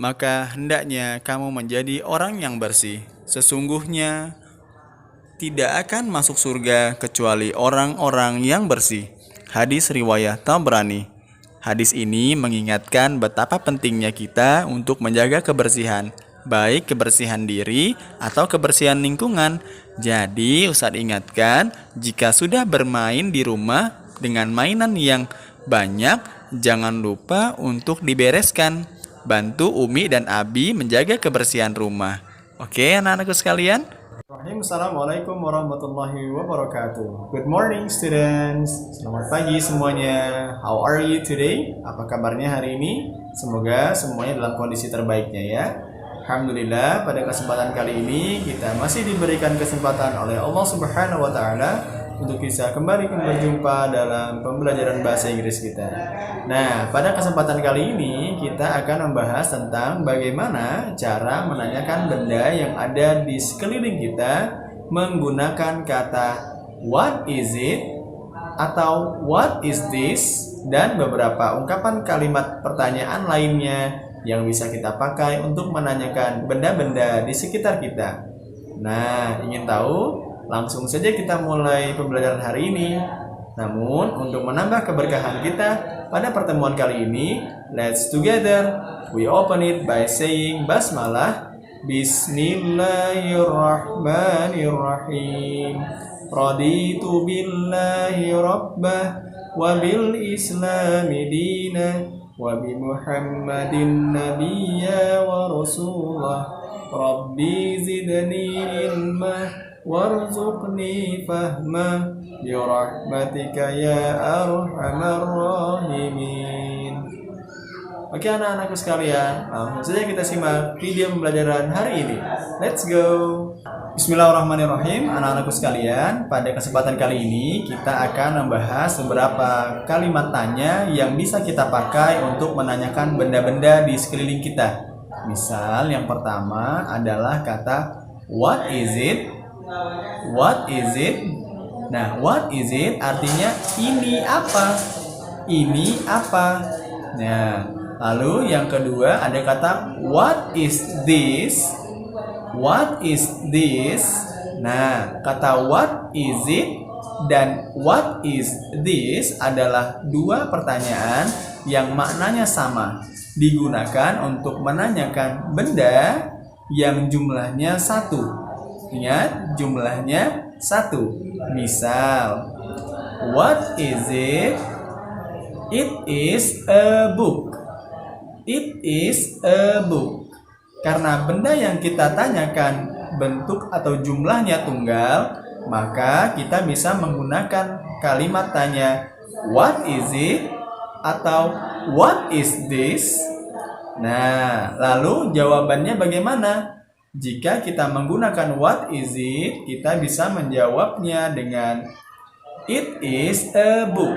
maka hendaknya kamu menjadi orang yang bersih. Sesungguhnya tidak akan masuk surga kecuali orang-orang yang bersih. Hadis riwayat Tabrani. Hadis ini mengingatkan betapa pentingnya kita untuk menjaga kebersihan, baik kebersihan diri atau kebersihan lingkungan. Jadi, Ustadz ingatkan, jika sudah bermain di rumah dengan mainan yang banyak, jangan lupa untuk dibereskan. Bantu Umi dan Abi menjaga kebersihan rumah. Oke, anak-anakku sekalian. Assalamualaikum warahmatullahi wabarakatuh. Good morning students. Selamat pagi semuanya. How are you today? Apa kabarnya hari ini? Semoga semuanya dalam kondisi terbaiknya ya. Alhamdulillah, pada kesempatan kali ini kita masih diberikan kesempatan oleh Allah Subhanahu wa taala untuk bisa kembali berjumpa dalam pembelajaran bahasa Inggris kita. Nah, pada kesempatan kali ini kita akan membahas tentang bagaimana cara menanyakan benda yang ada di sekeliling kita menggunakan kata what is it atau what is this dan beberapa ungkapan kalimat pertanyaan lainnya yang bisa kita pakai untuk menanyakan benda-benda di sekitar kita. Nah, ingin tahu? Langsung saja kita mulai pembelajaran hari ini. Namun, untuk menambah keberkahan kita pada pertemuan kali ini, let's together we open it by saying basmalah. Bismillahirrahmanirrahim. Raditu billahi rabbah wa bil islami dina wa bi Muhammadin nabiyya wa rasulah. Rabbi zidni ilma warzuqni fahma birahmatika ya arhamar rahimin. Oke anak-anakku sekalian, langsung saja kita simak video pembelajaran hari ini. Let's go. Bismillahirrahmanirrahim. Anak-anakku sekalian, pada kesempatan kali ini kita akan membahas beberapa kalimat tanya yang bisa kita pakai untuk menanyakan benda-benda di sekeliling kita. Misal yang pertama adalah kata what is it? What is it? Nah, what is it artinya ini apa? Ini apa? Nah, lalu yang kedua ada kata what is this? What is this? Nah, kata what is it dan what is this adalah dua pertanyaan yang maknanya sama, digunakan untuk menanyakan benda yang jumlahnya satu. Ingat, jumlahnya satu. Misal, what is it? It is a book. It is a book. Karena benda yang kita tanyakan bentuk atau jumlahnya tunggal, maka kita bisa menggunakan kalimat tanya what is it atau what is this. Nah, lalu jawabannya bagaimana? Jika kita menggunakan what is it, kita bisa menjawabnya dengan it is a book.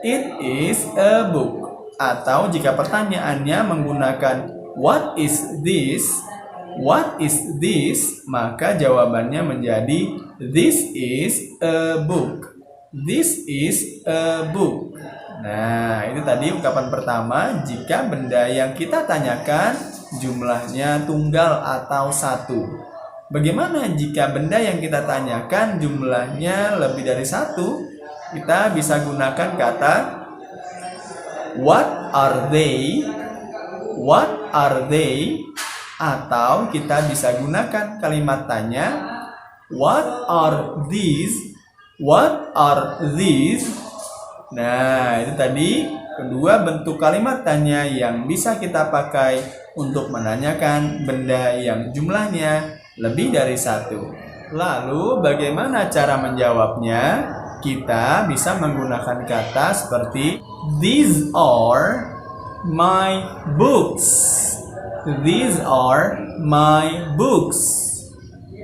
It is a book. Atau jika pertanyaannya menggunakan what is this? What is this? Maka jawabannya menjadi this is a book. This is a book. Nah, itu tadi ungkapan pertama jika benda yang kita tanyakan jumlahnya tunggal atau satu. Bagaimana jika benda yang kita tanyakan jumlahnya lebih dari satu? Kita bisa gunakan kata what are they? What are they? Atau kita bisa gunakan kalimat tanya what are these? What are these? Nah, itu tadi kedua bentuk kalimat tanya yang bisa kita pakai untuk menanyakan benda yang jumlahnya lebih dari satu. Lalu bagaimana cara menjawabnya? Kita bisa menggunakan kata seperti these are my books. These are my books.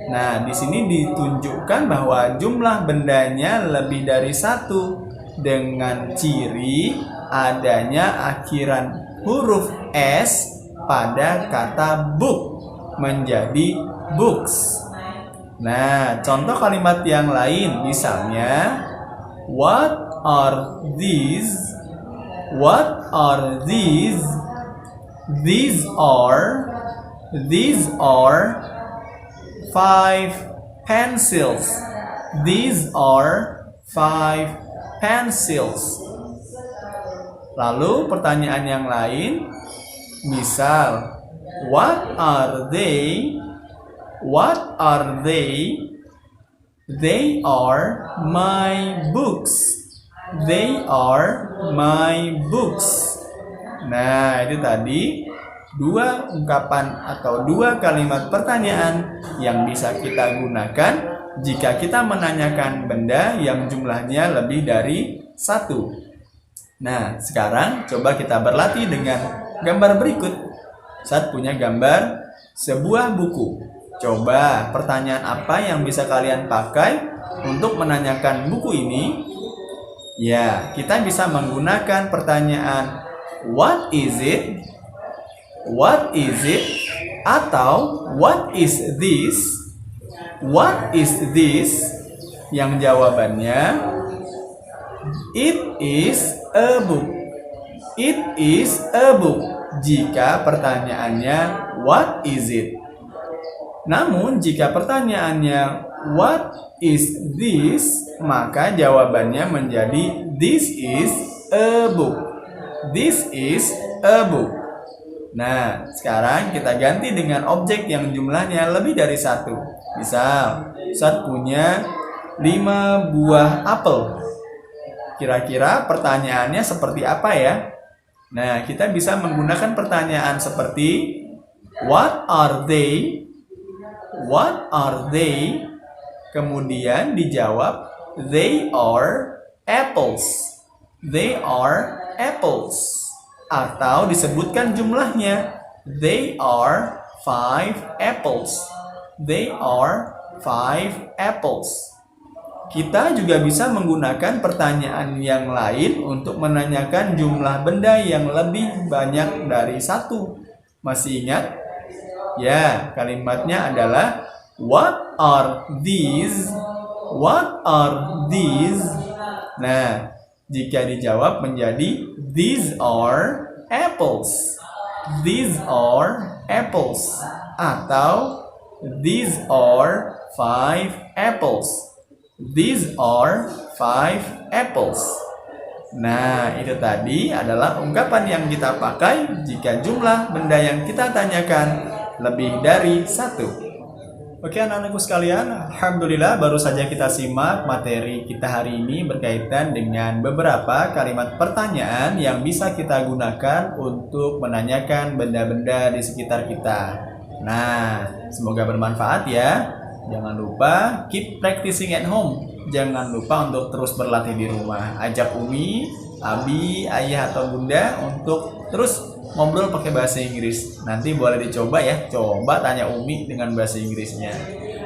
Nah, di sini ditunjukkan bahwa jumlah bendanya lebih dari satu dengan ciri adanya akhiran huruf S pada kata book menjadi books. Nah, contoh kalimat yang lain misalnya what are these? What are these? These are 5 pencils. These are 5 pencils. Lalu pertanyaan yang lain, misal, what are they? What are they? They are my books. They are my books. Nah, itu tadi dua ungkapan atau dua kalimat pertanyaan yang bisa kita gunakan jika kita menanyakan benda yang jumlahnya lebih dari satu. Nah, sekarang coba kita berlatih dengan gambar berikut. Saat punya gambar sebuah buku. Coba pertanyaan apa yang bisa kalian pakai untuk menanyakan buku ini? Ya, kita bisa menggunakan pertanyaan what is it? What is it? Atau what is this? What is this? Yang jawabannya it is a book. It is a book. Jika pertanyaannya what is it? Namun jika pertanyaannya what is this? Maka jawabannya menjadi this is a book. This is a book. Nah, sekarang kita ganti dengan objek yang jumlahnya lebih dari satu. Misal, Ustadz punya 5 buah apel. Kira-kira pertanyaannya seperti apa ya? Nah, kita bisa menggunakan pertanyaan seperti what are they? What are they? Kemudian dijawab they are apples. They are apples. Atau disebutkan jumlahnya they are 5 apples. They are 5 apples. Kita juga bisa menggunakan pertanyaan yang lain untuk menanyakan jumlah benda yang lebih banyak dari satu. Masih ingat? Ya, kalimatnya adalah what are these? What are these? Nah, jika dijawab menjadi these are apples. These are apples. Atau these are 5 apples. These are 5 apples. Nah, itu tadi adalah ungkapan yang kita pakai jika jumlah benda yang kita tanyakan lebih dari satu. Oke anak-anakku sekalian, alhamdulillah baru saja kita simak materi kita hari ini berkaitan dengan beberapa kalimat pertanyaan yang bisa kita gunakan untuk menanyakan benda-benda di sekitar kita. Nah, semoga bermanfaat ya. Jangan lupa keep practicing at home. Jangan lupa untuk terus berlatih di rumah. Ajak Umi, Abi, Ayah atau Bunda untuk terus ngobrol pakai bahasa Inggris. Nanti boleh dicoba ya. Coba tanya Umi dengan bahasa Inggrisnya.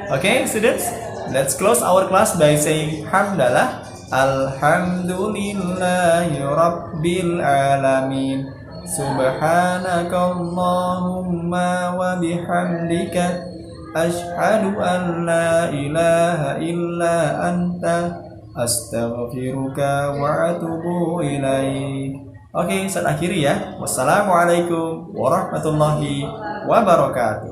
Okay, students, let's close our class by saying hamdalah. Alhamdulillahi Rabbil Alamin. Subhanakallahumma wa bihamdika Ashhadu an la ilaha illa anta astaghfiruka wa atubu ilaik. Oke, saya akhiri ya. Wassalamualaikum warahmatullahi wabarakatuh.